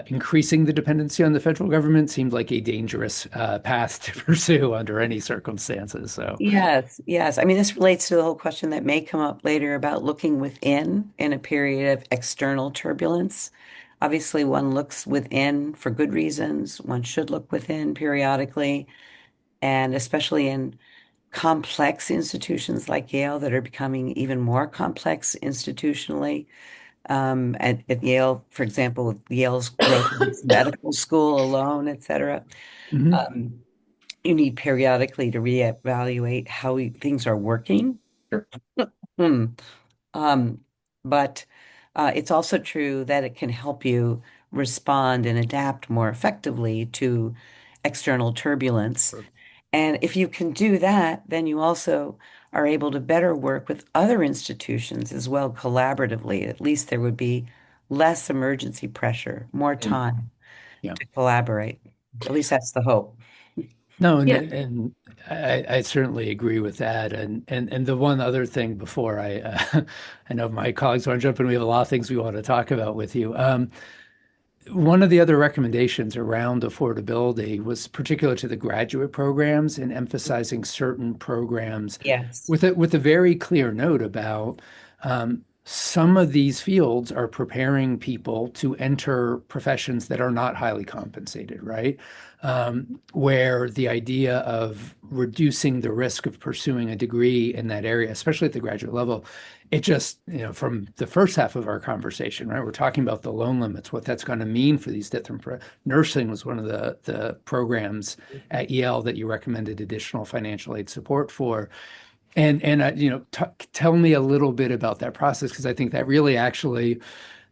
increasing the dependency on the federal government seemed like a dangerous path to pursue under any circumstances. So, Yes, yes. I mean, this relates to the whole question that may come up later about looking within in a period of external turbulence. Obviously, one looks within for good reasons. One should look within periodically, and especially in complex institutions like Yale that are becoming even more complex institutionally. At Yale, for example, with Yale's growth of its medical school alone, et cetera. mhm. Um, you need periodically to reevaluate how things are working. Sure. Hmm. Um, but it's also true that it can help you respond and adapt more effectively to external turbulence. And if you can do that, then you also are able to better work with other institutions as well collaboratively. At least there would be less emergency pressure, more And time Yeah. to collaborate. At least that's the hope. No, and Yeah. and I certainly agree with that. And the one other thing before I know my colleagues want to jump in, we have a lot of things we want to talk about with you. One of the other recommendations around affordability was particular to the graduate programs and emphasizing certain programs Yes. with a very clear note about some of these fields are preparing people to enter professions that are not highly compensated, right? Where the idea of reducing the risk of pursuing a degree in that area, especially at the graduate level, it just, from the first half of our conversation, right? We're talking about the loan limits, what that's going to mean for these different nursing was one of the programs at Yale that you recommended additional financial aid support for. And tell me a little bit about that process, because I think that really actually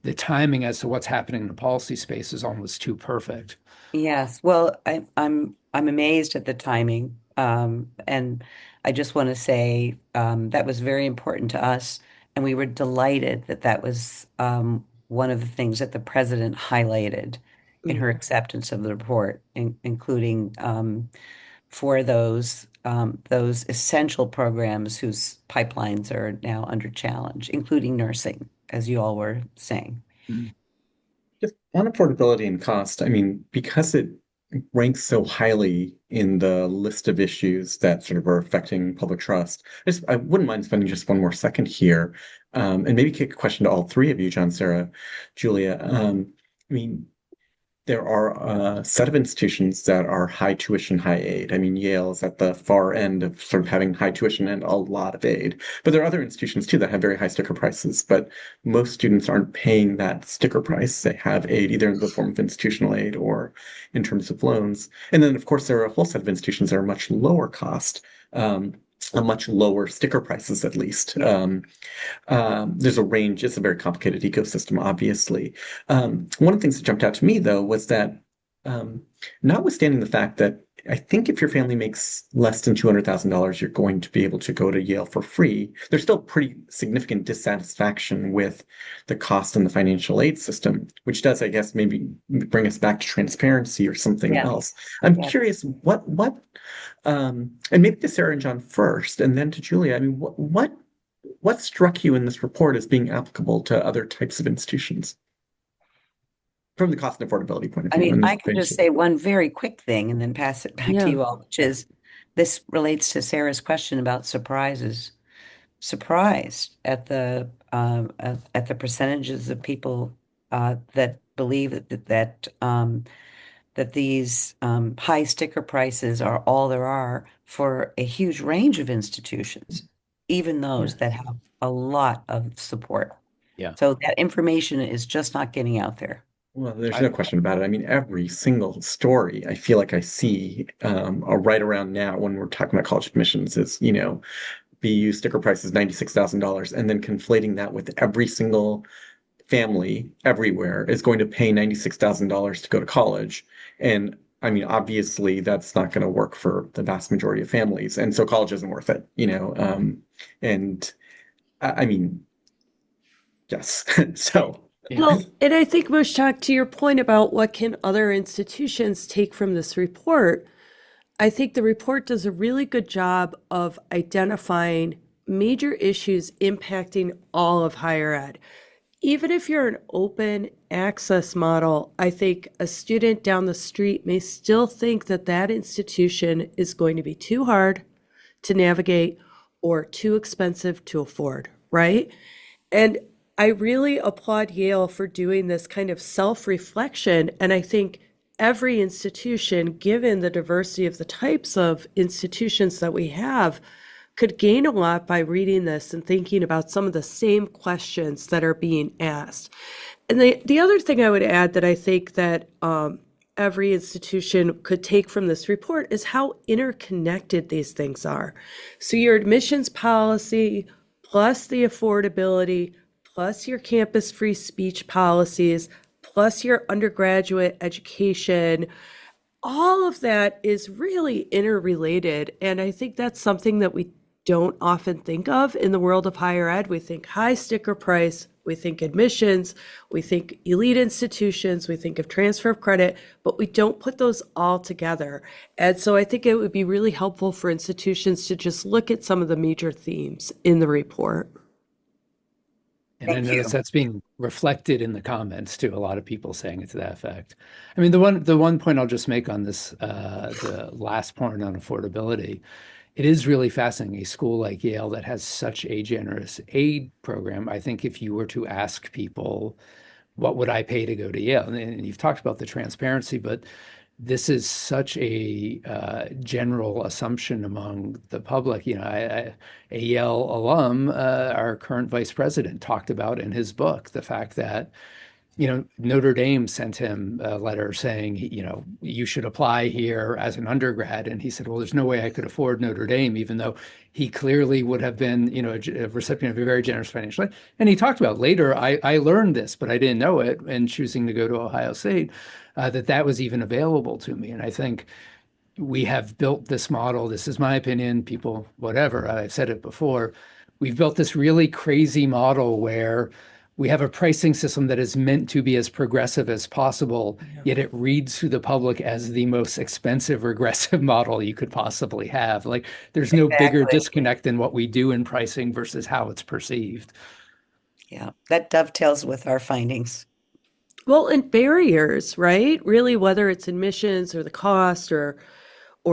the timing as to what's happening in the policy space is almost too perfect. Yes. Well, I'm amazed at the timing. And I just want to say that was very important to us, and we were delighted that that was one of the things that the president highlighted in her Mm. acceptance of the report, including for those essential programs whose pipelines are now under challenge, including nursing, as you all were saying. Mm. just on affordability and cost, I mean, because it ranks so highly in the list of issues that sort of are affecting public trust, I wouldn't mind spending just one more second here, and maybe kick a question to all three of you, John, Sarah, Julia. I mean, there are a set of institutions that are high tuition, high aid. I mean, Yale is at the far end of sort of having high tuition and a lot of aid. But there are other institutions too that have very high sticker prices, but most students aren't paying that sticker price. They have aid either in the form of institutional aid or in terms of loans. And then, of course, there are a whole set of institutions that are much lower cost. A much lower sticker prices, at least. There's a range. It's a very complicated ecosystem, obviously. One of the things that jumped out to me, though, was that um, notwithstanding the fact that I think if your family makes less than $200,000, you're going to be able to go to Yale for free. There's still pretty significant dissatisfaction with the cost and the financial aid system, which does, I guess, maybe bring us back to transparency or something else. Yes. I'm Yes. curious, and maybe to Sarah and John first, and then to Julia. I mean, what struck you in this report as being applicable to other types of institutions from the cost and affordability point of I view? mean, And I can just say one very quick thing and then pass it back to Yeah. you all, which is this relates to Sarah's question about surprises. Surprised at at the percentages of people that believe that these high sticker prices are all there are for a huge range of institutions, even Yeah. those that have a lot of support. Yeah. So that information is just not getting out there. well, there's I, no question about it. I mean, every single story I feel like I see right around now when we're talking about college admissions is, BU sticker price is $96,000, and then conflating that with every single family everywhere is going to pay $96,000 to go to college. And I mean, obviously, that's not going to work for the vast majority of families. And so college isn't worth it. And I mean, yes. So, yeah. Well, and I think, Mushtak, to your point about what can other institutions take from this report, I think the report does a really good job of identifying major issues impacting all of higher ed. Even if you're an open access model, I think a student down the street may still think that that institution is going to be too hard to navigate or too expensive to afford, right? And I really applaud Yale for doing this kind of self-reflection. And I think every institution, given the diversity of the types of institutions that we have, could gain a lot by reading this and thinking about some of the same questions that are being asked. And the other thing I would add that I think that every institution could take from this report is how interconnected these things are. So your admissions policy, plus the affordability, plus your campus free speech policies, plus your undergraduate education, all of that is really interrelated. And I think that's something that we don't often think of in the world of higher ed. We think high sticker price, we think admissions, we think elite institutions, we think of transfer of credit, but we don't put those all together. And so I think it would be really helpful for institutions to just look at some of the major themes in the report. And I Thank notice you. that's being reflected in the comments too. A lot of people saying it to that effect. I mean, the one point I'll just make on this, the last point on affordability, it is really fascinating. A school like Yale that has such a generous aid program. I think if you were to ask people, what would I pay to go to Yale? And you've talked about the transparency, but this is such a general assumption among the public. A Yale alum, our current vice president, talked about in his book the fact that Notre Dame sent him a letter saying, you should apply here as an undergrad. And he said, well, there's no way I could afford Notre Dame, even though he clearly would have been, a recipient of a very generous financial aid. And he talked about later, I learned this, but I didn't know it, and choosing to go to Ohio State, that was even available to me. And I think we have built this model. This is my opinion, people, whatever, I've said it before. We've built this really crazy model where we have a pricing system that is meant to be as progressive as possible, yet it reads to the public as the most expensive regressive model you could possibly have. Like there's no bigger Exactly. disconnect than what we do in pricing versus how it's perceived. Yeah, that dovetails with our findings. Well, and barriers, right? Really, whether it's admissions or the cost or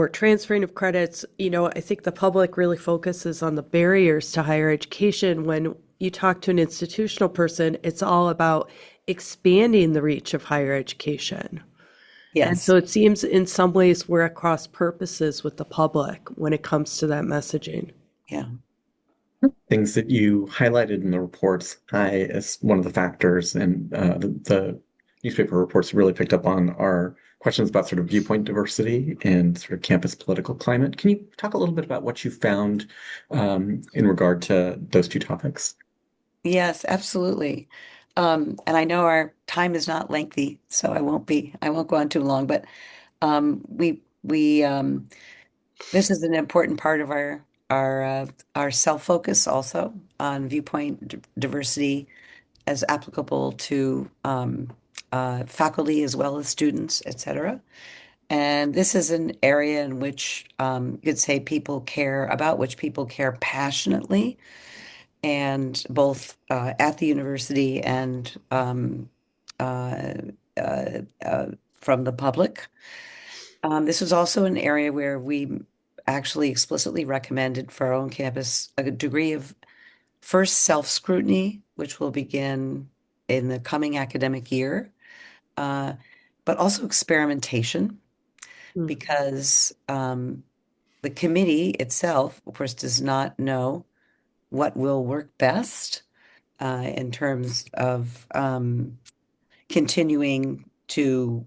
transferring of credits, I think the public really focuses on the barriers to higher education. When you talk to an institutional person, it's all about expanding the reach of higher education. And Yes. so it seems in some ways we're at cross purposes with the public when it comes to that messaging. Yeah. Things that you highlighted in the reports, I, as one of the factors, and the newspaper reports really picked up on are questions about sort of viewpoint diversity and sort of campus political climate. Can you talk a little bit about what you found in regard to those two topics? Yes, absolutely. And I know our time is not lengthy, so I won't go on too long, but we this is an important part of our self-focus also on viewpoint diversity as applicable to faculty as well as students, et cetera. And this is an area in which you could say people care about, which people care passionately, and both at the university and uh, uh, from the public. This was also an area where we actually explicitly recommended for our own campus a degree of first self-scrutiny, which will begin in the coming academic year, uh, but also experimentation, Mm. because the committee itself, of course, does not know what will work best in terms of continuing to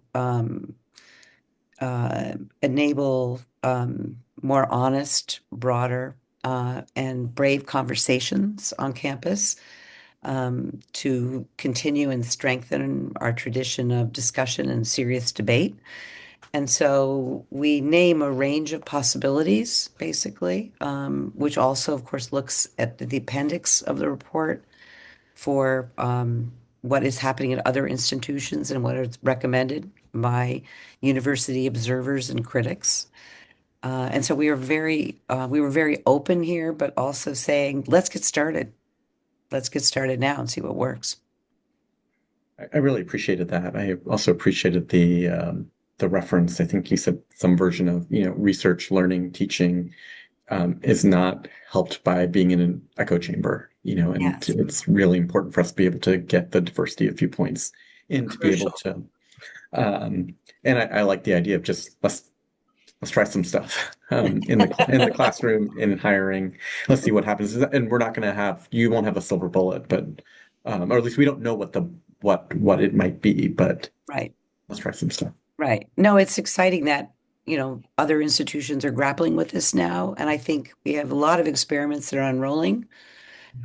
enable more honest, broader, and brave conversations on campus, to continue and strengthen our tradition of discussion and serious debate. And so we name a range of possibilities, basically, which also, of course, looks at the appendix of the report for what is happening at other institutions and what is recommended by university observers and critics. And so we were very open here, but also saying, let's get started. Let's get started now and see what works. I really appreciated that. I also appreciated the reference. I think you said some version of, research, learning, teaching is not helped by being in an echo chamber, and Yes, it's really important for us to be able to get the diversity of viewpoints and to be able crucial. to, and I like the idea of just let's try some stuff in the classroom in hiring. Let's see what happens. And we're not going to have you won't have a silver bullet, but or at least we don't know what it might be. But Right, let's try some stuff. right. No, it's exciting that, other institutions are grappling with this now. And I think we have a lot of experiments that are unrolling,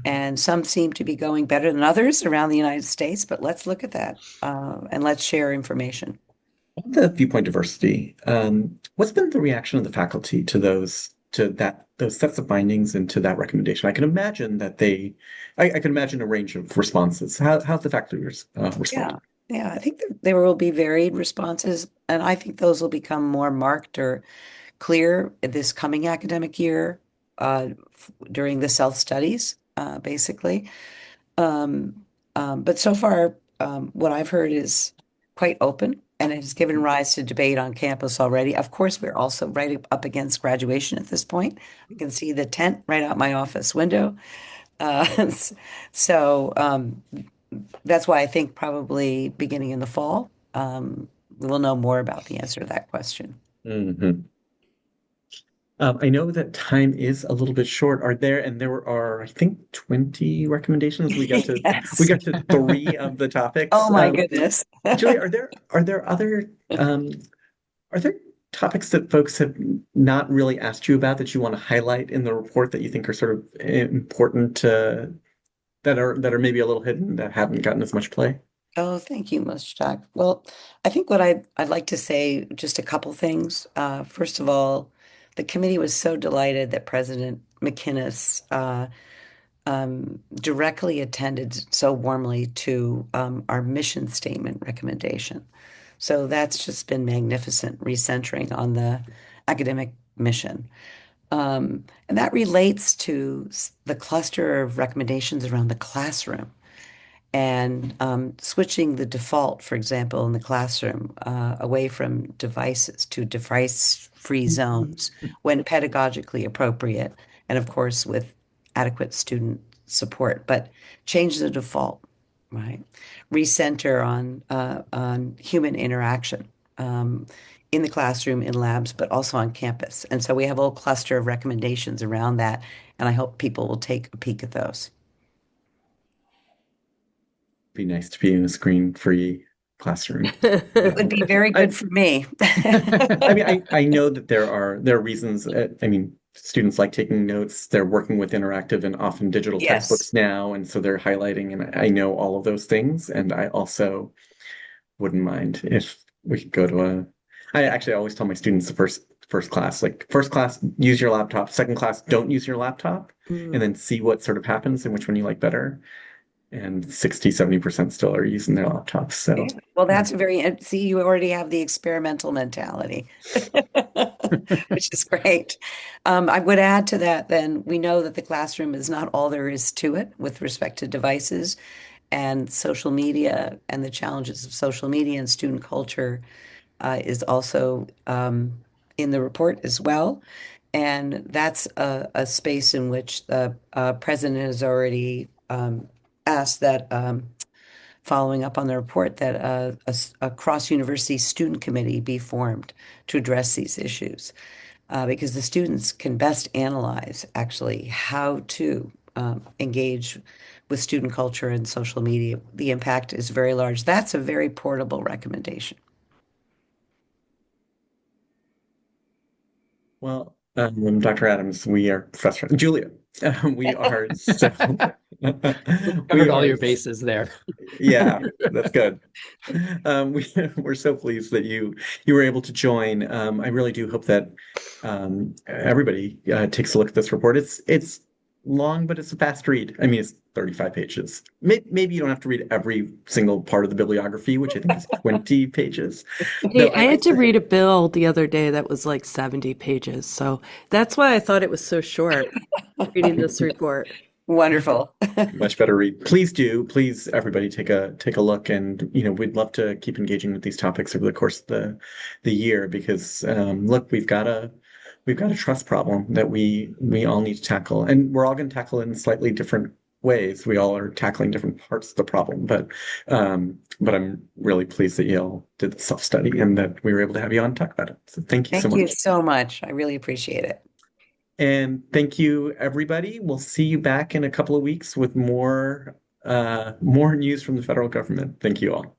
and some seem to be going better than others around the United States. But let's look at that, and let's share information. The viewpoint diversity. What's been the reaction of the faculty to those sets of findings and to that recommendation? I can imagine I can imagine a range of responses. How's the faculty respond? Yeah, yeah. I think there will be varied responses, and I think those will become more marked or clear this coming academic year during the self-studies, basically. Um, but so far, what I've heard is quite open, and it has given rise to debate on campus already. Of course, we're also right up against graduation at this point. I can see the tent right out my office window. Uh, so that's why I think probably beginning in the fall, we'll know more about the answer to that question. Mhm. I know that time is a little bit short. There are, I think, 20 recommendations. We Yes. got to three of the Oh topics. my goodness. Julie, are there topics that folks have not really asked you about that you want to highlight in the report that you think are sort of important that are maybe a little hidden that haven't gotten as much play? Oh, thank you, Mushtaq. Well, I think what I'd like to say just a couple things. First of all, the committee was so delighted that President McInnes directly attended so warmly to our mission statement recommendation. So that's just been magnificent, recentering on the academic mission. And that relates to the cluster of recommendations around the classroom and switching the default, for example, in the classroom, away from devices to device-free zones when pedagogically appropriate, and of course with adequate student support. But change the default, right? Recenter on human interaction. In the classroom, in labs, but also on campus. And so we have a whole cluster of recommendations around that, and I hope people will take a peek at those. Be nice to be in a screen-free classroom. It would be very I, good for me. I mean, I know that there are reasons. I mean, students like taking notes. They're working with interactive and often digital Yes. textbooks now, and so they're highlighting. And I know all of those things. And I also wouldn't mind if we could go to a. I actually always tell my students the first class, like first class, use your laptop. Second class, don't use your laptop, and Mm. then see what sort of happens and which one you like better. And 60-70% still are using their laptops. So. Yeah. Well, that's a very, see, you already have the experimental mentality, which is great. I would add to that, then we know that the classroom is not all there is to it with respect to devices and social media and the challenges of social media and student culture is also in the report as well. And that's a space in which the president has already asked that, following up on the report, that a cross-university student committee be formed to address these issues. Because the students can best analyze actually how to engage with student culture and social media. The impact is very large. That's a very portable recommendation. Well, Dr. Adams, we are Professor Julia. We are so we Covered all are your bases there. yeah, that's good. We're so pleased that you were able to join. I really do hope that everybody takes a look at this report. It's long, but it's a fast read. I mean, it's 35 pages. Maybe you don't have to read every single part of the bibliography, which I think is 20 pages. Hey, Though I had to read a bill the other day that was like 70 pages. So that's why I thought it was so short reading this report. Wonderful. much better read. Please do. Please, everybody, take a look, and we'd love to keep engaging with these topics over the course of the year because look, we've got a trust problem that we all need to tackle, and we're all going to tackle it in slightly different ways. We all are tackling different parts of the problem, but I'm really pleased that Yale did the self-study and that we were able to have you on and talk about it. So thank you so Thank you much. so much. I really appreciate it. And thank you, everybody. We'll see you back in a couple of weeks with more news from the federal government. Thank you all.